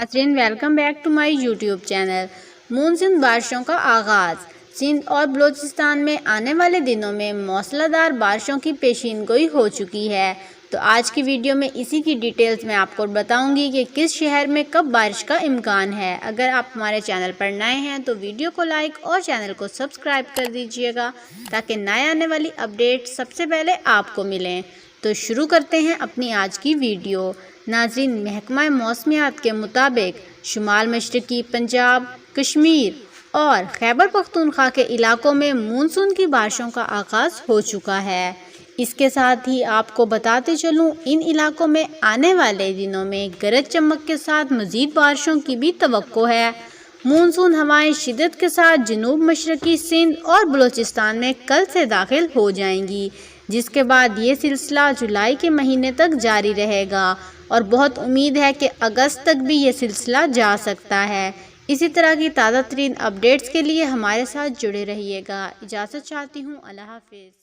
नाज़रीन, welcome back to my YouTube channel. Monsoon बारिशों का आगाज़। सिंध और बलूचिस्तान में आने वाले दिनों में मूसलाधार बारिशों की पेशीनगोई हो चुकी है। तो आज की वीडियो में इसी की डिटेल्स मैं आपको बताऊंगी कि किस शहर में कब बारिश का इम्कान है। अगर आप हमारे चैनल पर नए हैं तो वीडियो को लाइक और चैनल को सब्सक्राइब कर दीजिएगा ताकि नए आने वाली अपडेट सबसे पहले आपको मिलें। तो शुरू करते हैं अपनी आज की वीडियो। नाज़रीन, महकमा मौसमियात के मुताबिक शुमाल मशरकी पंजाब, कश्मीर और खैबर पख्तूनख्वा के इलाकों में मानसून की बारिशों का आगाज़ हो चुका है। इसके साथ ही आपको बताते चलूँ, इन इलाकों में आने वाले दिनों में गरज चमक के साथ मज़ीद बारिशों की भी तवक्को है। मानसून हवाएं शिद्दत के साथ जनूब मशरकी सिंध और बलूचिस्तान में कल से दाखिल हो जाएंगी, जिसके बाद ये सिलसिला जुलाई के महीने तक जारी रहेगा और बहुत उम्मीद है कि अगस्त तक भी ये सिलसिला जा सकता है। इसी तरह की ताज़ा तरीन अपडेट्स के लिए हमारे साथ जुड़े रहिएगा। इजाज़त चाहती हूँ। अल्लाह हाफ़िज़।